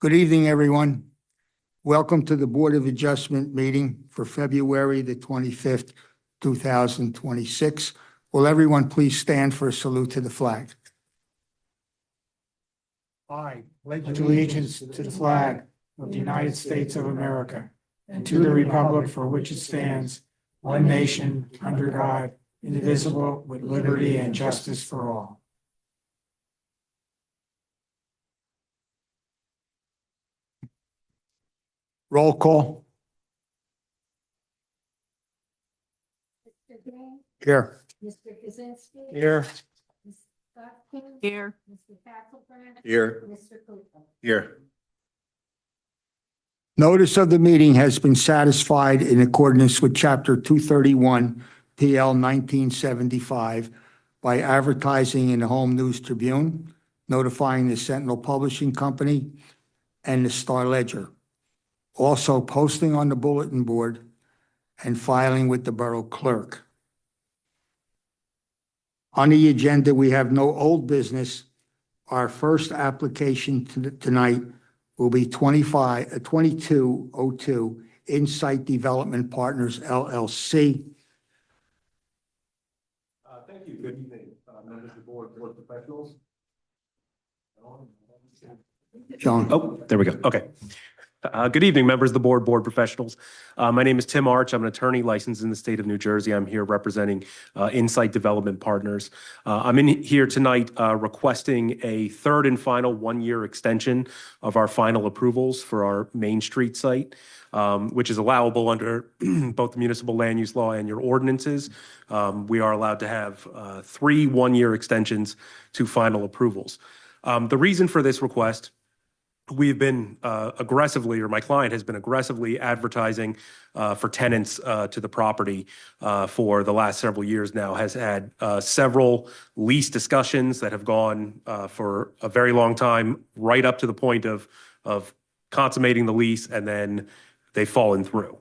Good evening, everyone. Welcome to the Board of Adjustment meeting for February the 25th, 2026. Will everyone please stand for a salute to the flag? I pledge allegiance to the flag of the United States of America and to the republic for which it stands, one nation, under God, indivisible, with liberty and justice for all. Roll call. Mr. Day? Here. Mr. Kaczynski? Here. Ms. Stockton? Here. Mr. Castlebrand? Here. Mr. Cooper? Here. Notice of the meeting has been satisfied in accordance with Chapter 231 PL 1975 by advertising in the Home News Tribune, notifying the Sentinel Publishing Company and the Star Ledger. Also posting on the bulletin board and filing with the Borough Clerk. On the agenda, we have no old business. Our first application tonight will be 2202 Insight Development Partners, LLC. Thank you. Good evening, members of the board professionals. John. Oh, there we go. Okay. Good evening, members of the board professionals. My name is Tim Arch. I'm an attorney licensed in the state of New Jersey. I'm here representing Insight Development Partners. I'm in here tonight requesting a third and final one-year extension of our final approvals for our Main Street site, which is allowable under both the municipal land use law and your ordinances. We are allowed to have 3 one-year extensions to final approvals. The reason for this request, we've been aggressively, or my client has been aggressively advertising for tenants to the property for the last several years now, has had several lease discussions that have gone for a very long time, right up to the point of consummating the lease, and then they've fallen through.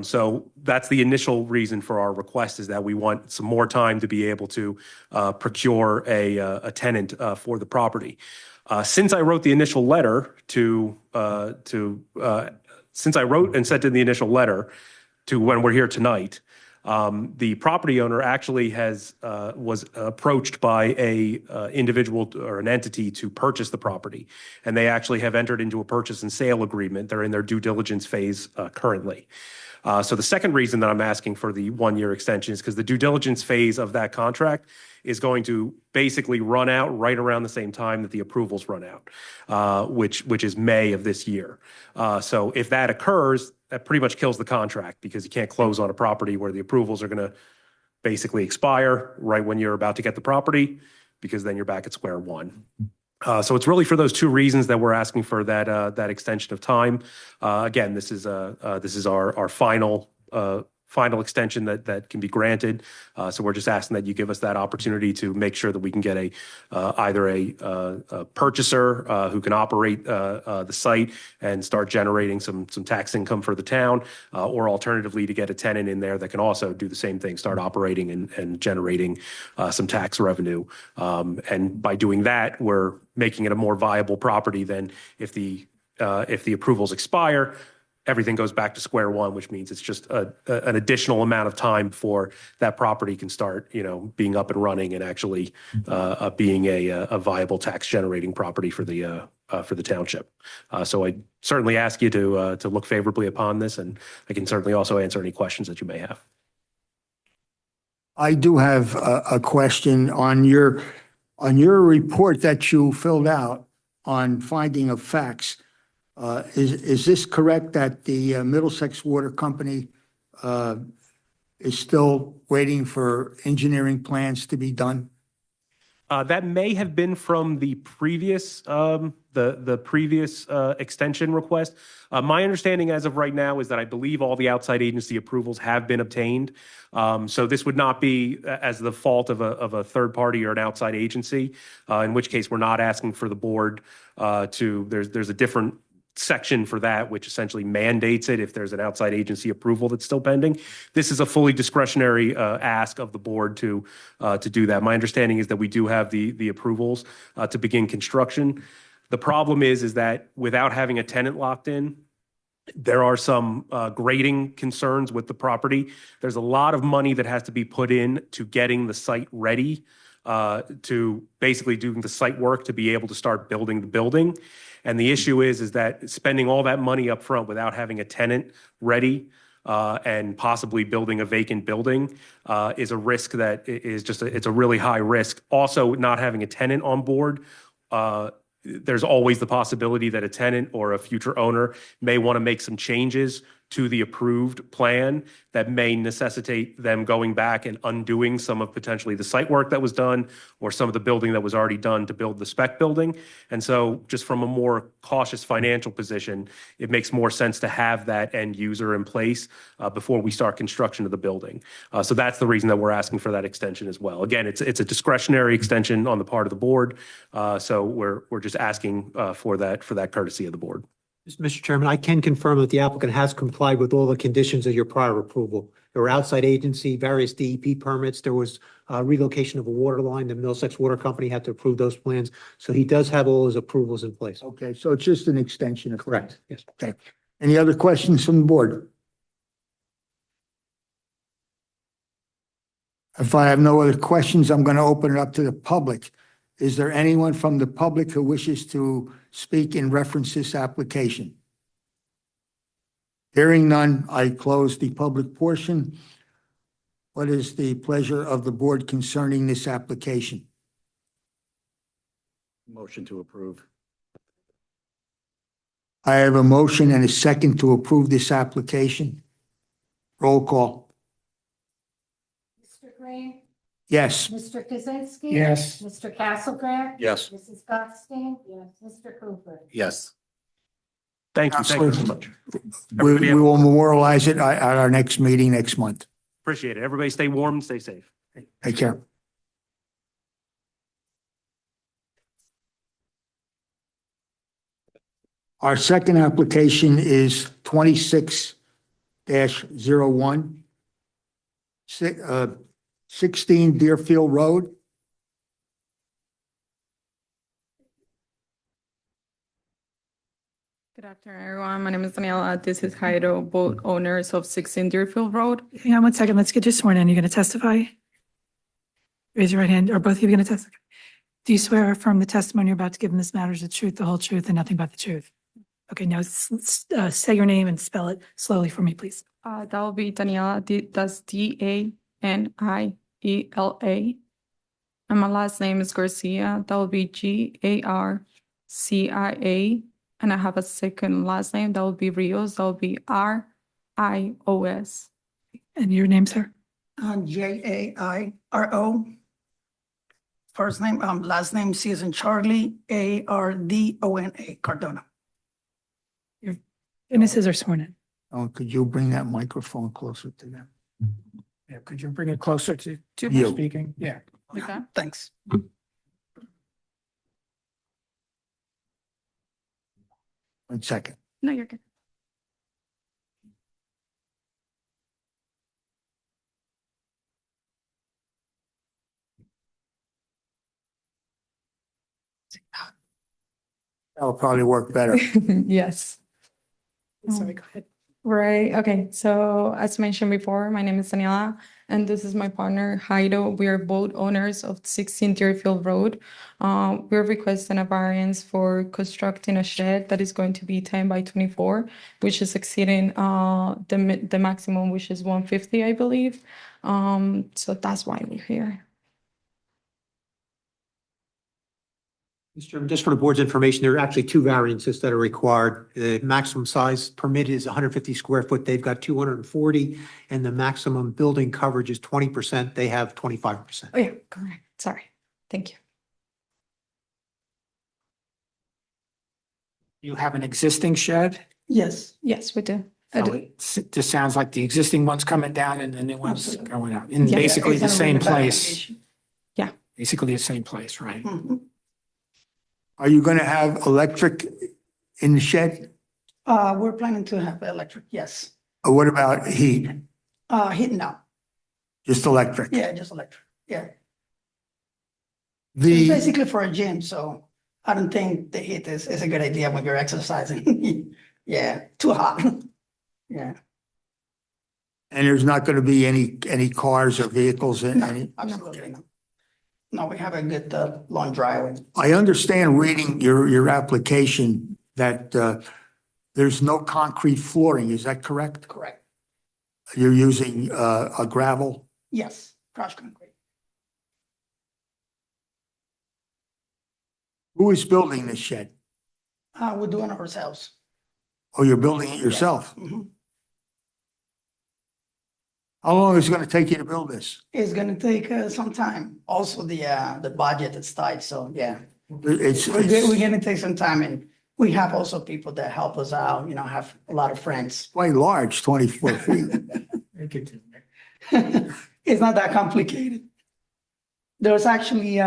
So that's the initial reason for our request, is that we want some more time to be able to procure a tenant for the property. Since I wrote the initial letter since I wrote and sent in the initial letter to when we're here tonight, the property owner actually was approached by a individual or an entity to purchase the property, and they actually have entered into a purchase and sale agreement. They're in their due diligence phase currently. So the second reason that I'm asking for the one-year extension is because the due diligence phase of that contract is going to basically run out right around the same time that the approvals run out, which is May of this year. So if that occurs, that pretty much kills the contract, because you can't close on a property where the approvals are going to basically expire right when you're about to get the property, because then you're back at square one. So it's really for those 2 reasons that we're asking for that extension of time. Again, this is our final extension that can be granted. So we're just asking that you give us that opportunity to make sure that we can get either a purchaser who can operate the site and start generating some tax income for the town, or alternatively to get a tenant in there that can also do the same thing, start operating and generating some tax revenue. And by doing that, we're making it a more viable property than if the approvals expire. Everything goes back to square one, which means it's just an additional amount of time before that property can start, being up and running and actually being a viable tax generating property for the township. So I certainly ask you to look favorably upon this, and I can certainly also answer any questions that you may have. I do have a question on your report that you filled out on finding of facts. Is this correct that the Middlesex Water Company is still waiting for engineering plans to be done? That may have been from the previous extension request. My understanding as of right now is that I believe all the outside agency approvals have been obtained. So this would not be as the fault of a third party or an outside agency, in which case we're not asking for the board there's a different section for that, which essentially mandates it if there's an outside agency approval that's still pending. This is a fully discretionary ask of the board to do that. My understanding is that we do have the approvals to begin construction. The problem is that without having a tenant locked in, there are some grading concerns with the property. There's a lot of money that has to be put in to getting the site ready, to basically doing the site work to be able to start building the building. And the issue is that spending all that money up front without having a tenant ready and possibly building a vacant building is a risk that is just, it's a really high risk. Also, not having a tenant on board, there's always the possibility that a tenant or a future owner may want to make some changes to the approved plan that may necessitate them going back and undoing some of potentially the site work that was done or some of the building that was already done to build the spec building. And so just from a more cautious financial position, it makes more sense to have that end user in place before we start construction of the building. So that's the reason that we're asking for that extension as well. Again, it's a discretionary extension on the part of the board. So we're just asking for that courtesy of the board. Mr. Chairman, I can confirm that the applicant has complied with all the conditions of your prior approval. There were outside agency, various DEP permits. There was relocation of a water line. The Middlesex Water Company had to approve those plans. So he does have all his approvals in place. Okay, so it's just an extension of. Correct. Yes. Okay. Any other questions from the board? If I have no other questions, I'm going to open it up to the public. Is there anyone from the public who wishes to speak in reference to this application? Hearing none, I close the public portion. What is the pleasure of the board concerning this application? Motion to approve. I have a motion and a second to approve this application. Roll call. Mr. Green? Yes. Mr. Kaczynski? Yes. Mr. Castlebrand? Yes. Mrs. Gottstein? Yes. Mr. Cooper? Yes. Thank you so much. We will memorialize it at our next meeting next month. Appreciate it. Everybody stay warm and stay safe. Take care. Our second application is 26-01, 16 Deerfield Road. Good afternoon, everyone. My name is Daniela. This is Jairo, both owners of 16 Deerfield Road. Hang on 1 second. Let's get you sworn in. You're going to testify? Raise your right hand. Are both of you going to testify? Do you swear or affirm the testimony you're about to give in this matter is the truth, the whole truth, and nothing but the truth? Okay, now say your name and spell it slowly for me, please. That will be Daniela. That's Daniela. And my last name is Garcia. That will be Garcia. And I have a second last name. That will be Rios. That will be Rios. And your name, sir? Jairo. First name, last name C as in Charlie, Ardona, Cardona. Your witnesses are sworn in. Oh, could you bring that microphone closer to them? Yeah, could you bring it closer to You. speaking? Yeah. Like that? Thanks. 1 second. No, you're good. That'll probably work better. Yes. Sorry, go ahead. Right. Okay. So as mentioned before, my name is Daniela, and this is my partner, Jairo. We are both owners of 16 Deerfield Road. We're requesting a variance for constructing a shed that is going to be 10 by 24, which is exceeding the maximum, which is 150, I believe. So that's why we're here. Mr. Chairman, just for the board's information, there are actually two variances that are required. The maximum size permitted is 150 square foot. They've got 240, and the maximum building coverage is 20%. They have 25%. Oh, yeah, correct. Sorry. Thank you. You have an existing shed? Yes, Yes, we do. So it just sounds like the existing one's coming down and the new one's Absolutely. going up in Yeah. basically It's the gonna same be the back place, elevation. basically the same place, right? Mhm. Are you going to have electric in the shed? We're planning to have electric, yes. Or what about heat? Heating up, Just electric? yeah, just electric, yeah. It's The, basically for a gym, so I don't think the heat is a good idea when you're exercising. Yeah, too hot. Yeah, And there's not going to be any cars or vehicles in no, any? absolutely not. No, we have a good long driveway. I understand reading your application that there's no concrete flooring. Is that correct? Correct. You're using a gravel? Yes, crushed concrete. Who is building this shed? We're doing it ourselves. Oh, you're building it yourself? Mhm. How long is it going to take you to build this? It's gonna take some time. Also, the budget is tight, so yeah. It's, We're gonna take some time, and we have also people that help us out, have a lot of friends. quite large, 24 feet. It's not that complicated. There's actually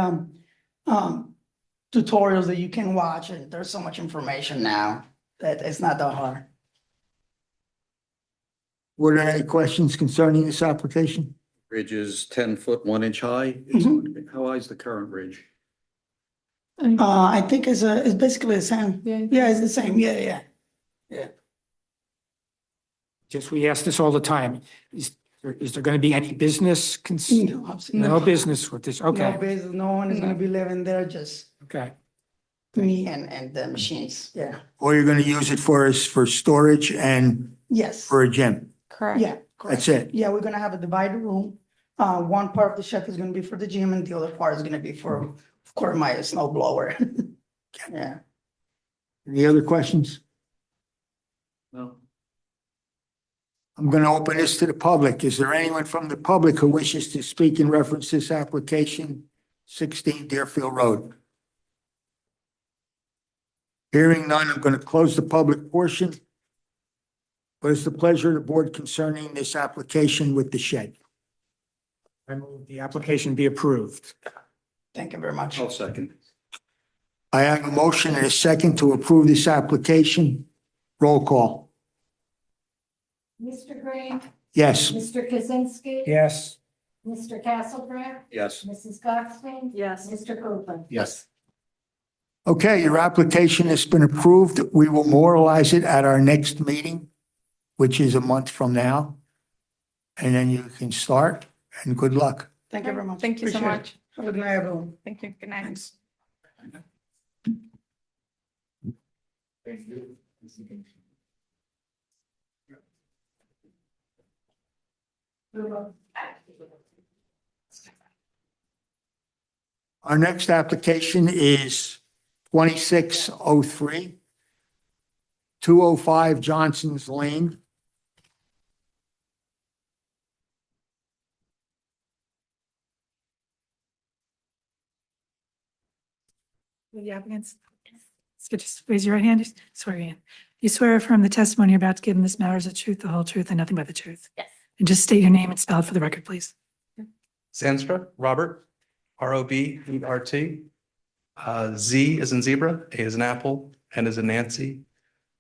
tutorials that you can watch, and there's so much information now that it's not that hard. Were there any questions concerning this application? Ridge is 10 foot 1 inch high. Mhm. How high is the current ridge? I think it's basically the same. Yeah. Yeah, it's the same. Yeah. Just, we ask this all the time. Is there going to be any business? No, absolutely. No business with this, No okay, business, no one is gonna be living there, just okay. me and the machines. Yeah. Or you're going to use it for storage and Yes. for a gym? Correct. Yeah. correct. That's it? Yeah, we're gonna have a divided room. One part of the shed is gonna be for the gym and the other part is gonna be for, of course, my snow blower. Yeah. Any other questions? No. I'm going to open this to the public. Is there anyone from the public who wishes to speak in reference to this application? 16 Deerfield Road. Hearing none, I'm going to close the public portion. What is the pleasure of the board concerning this application with the shed? I move the application be approved. Thank you very much. I'll second. I have a motion and a second to approve this application. Roll call. Mr. Green? Yes. Mr. Kaczynski? Yes. Mr. Castlebrand? Yes. Mrs. Gottstein? Yes. Mr. Cooper? Yes. Okay, your application has been approved. We will memorialize it at our next meeting, which is a month from now. And then you can start, and good luck. Thank you very much. Thank you so Appreciate it. much. Have a good night, everyone. Thank you. Good night. Thanks. Our next application is 2603, 205 Johnson's Lane. The applicants, so just raise your right hand, just swear in. You swear or affirm the testimony you're about to give in this matter is the truth, the whole truth, and nothing but the truth. Yes. And just state your name and spell it for the record, please. Sandstra, Robert, Robert. Z is in zebra, A is in apple, N is in Nancy,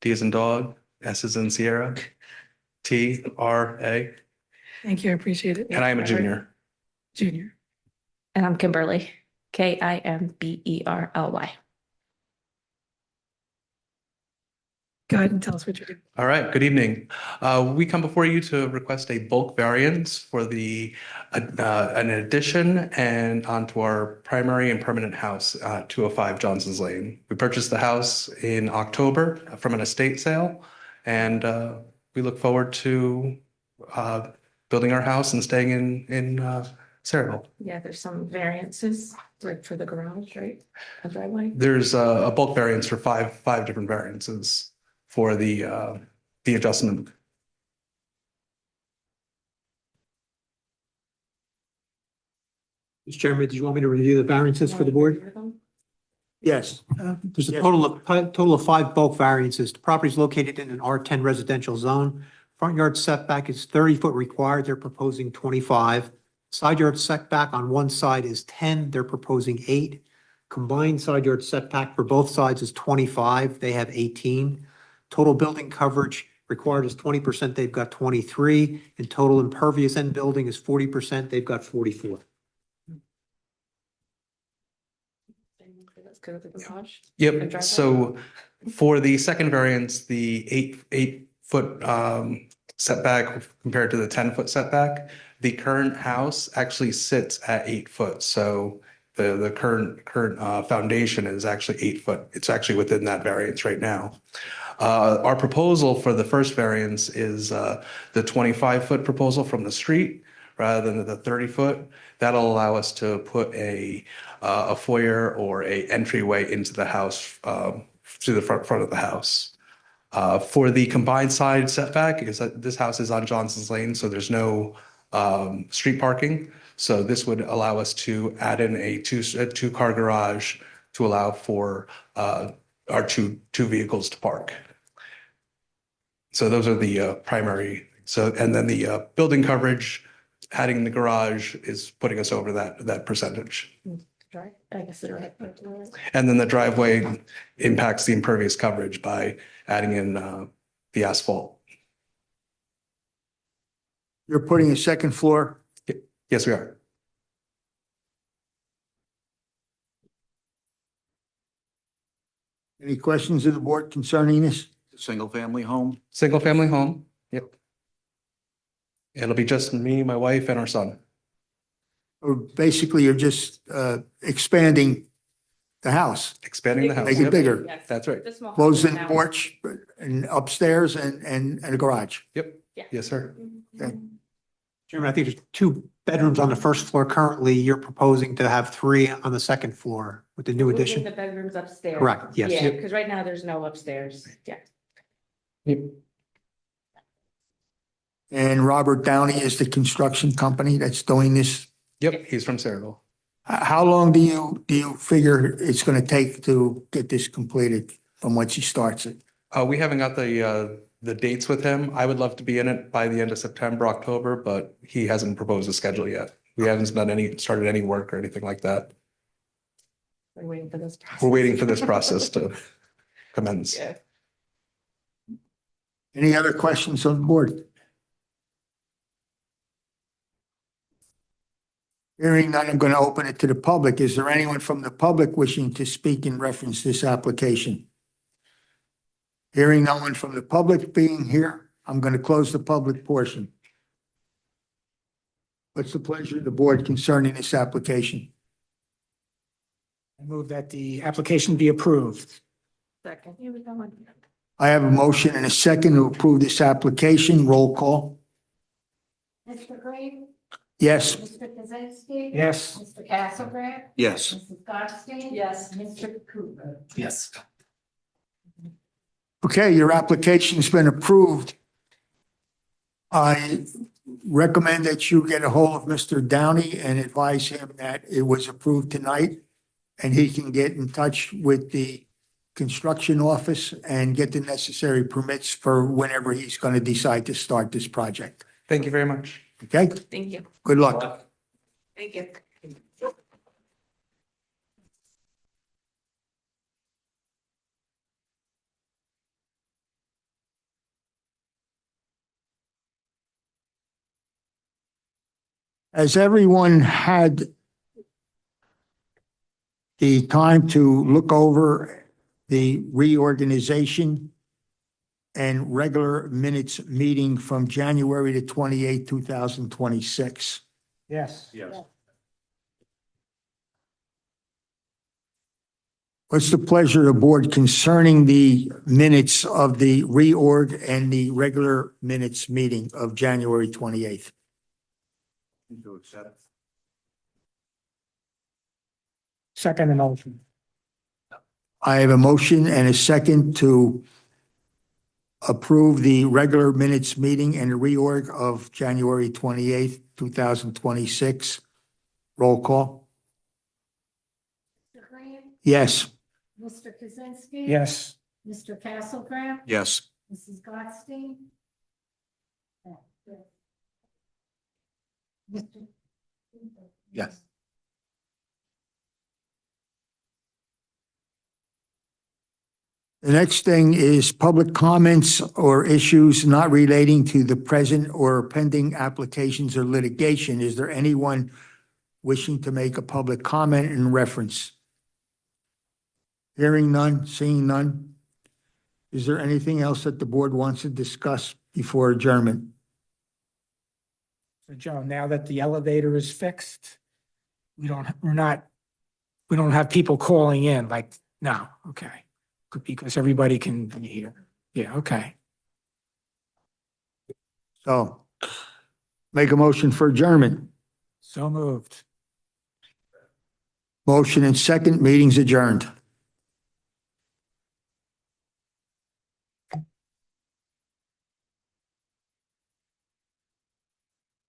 D is in dog, S is in Sierra, TRA, Thank you, I appreciate it. and I am a junior. Junior. And I'm Kimberly, Kimberly. Go ahead and tell us what you're doing. All right, good evening. We come before you to request a bulk variance for an addition and onto our primary and permanent house, 205 Johnson's Lane. We purchased the house in October from an estate sale, and we look forward to building our house and staying in Saraville. Yeah, there's some variances, like for the garage, right? A driveway. There's a bulk variance for five different variances for the adjustment. Mr. Chairman, did you want me to review the variances for the board? Yes. There's a Yes. total of 5 bulk variances. The property is located in an R10 residential zone. Front yard setback is 30-foot required. They're proposing 25. Side yard setback on one side is 10. They're proposing 8. Combined side yard setback for both sides is 25. They have 18. Total building coverage required is 20%. They've got 23. And total impervious end building is 40%. They've got 44. That's good with the garage. And Yep, driveway? so for the second variance, the eight foot setback compared to the 10-foot setback, the current house actually sits at 8 foot. So the current foundation is actually 8 foot. It's actually within that variance right now. Our proposal for the first variance is the 25-foot proposal from the street rather than the 30-foot. That'll allow us to put a foyer or a entryway into the house through the front of the house. For the combined side setback, is that this house is on Johnson's Lane, so there's no street parking. So this would allow us to add in a two-car garage to allow for our two vehicles to park. So those are the primary. So, and then the building coverage, adding the garage is putting us over that percentage. Drive, I guess the driveway. And then the driveway impacts the impervious coverage by adding in the asphalt. You're putting a second floor? Yes, we are. Any questions of the board concerning this? Single family home? Single family home. Yep. It'll be just me, my wife, and our son. Or basically, you're just expanding the house, Expanding the house. make it Yep. bigger, Yes. That's right. The small closing house. porch and upstairs and a garage. Yep. Yeah. Yes, sir. Chairman, I think there's 2 bedrooms on the first floor currently. You're proposing to have 3 on the second floor with the new Moving addition? The bedrooms upstairs. Correct, yes. Yeah, because right now there's no upstairs. Yeah. Yep. And Robert Downey is the construction company that's doing this. Yep. He's from Saraville. How long do you figure it's going to take to get this completed from once he starts it? We haven't got the dates with him. I would love to be in it by the end of September, October, but he hasn't proposed a schedule yet. We haven't started any work or anything like that. We're waiting for this process. We're waiting for this process to commence. Yeah. Any other questions on the board? Hearing none, I'm going to open it to the public. Is there anyone from the public wishing to speak in reference to this application? Hearing no one from the public being here, I'm going to close the public portion. What's the pleasure of the board concerning this application? I move that the application be approved. Second. Here we go. I have a motion and a second to approve this application. Roll call. Mr. Green? Yes. Mr. Kaczynski? Yes. Mr. Castlebrand? Yes. Mrs. Gottstein? Yes. Mr. Cooper? Yes. Okay, your application's been approved. I recommend that you get a hold of Mr. Downey and advise him that it was approved tonight, and he can get in touch with the construction office and get the necessary permits for whenever he's going to decide to start this project. Thank you very much. Okay, Thank you. good luck. Thank you. Has everyone had the time to look over the reorganization and regular minutes meeting from January the 28th, 2026? Yes. Yes. What's the pleasure of the board concerning the minutes of the reorg and the regular minutes meeting of January 28th? To accept. Second and motion. I have a motion and a second to approve the regular minutes meeting and the reorg of January 28th, 2026. Roll call. Mr. Green? Yes. Mr. Kaczynski? Yes. Mr. Castlebrand? Yes. Mrs. Gottstein? Mr. Yes. The next thing is public comments or issues not relating to the present or pending applications or litigation. Is there anyone wishing to make a public comment in reference? Hearing none, seeing none. Is there anything else that the board wants to discuss before adjournment? So Joe, now that the elevator is fixed, we don't have people calling in like, no, okay. Because everybody can be here. Yeah, okay. So make a motion for adjournment. So moved. Motion and second, meeting's adjourned.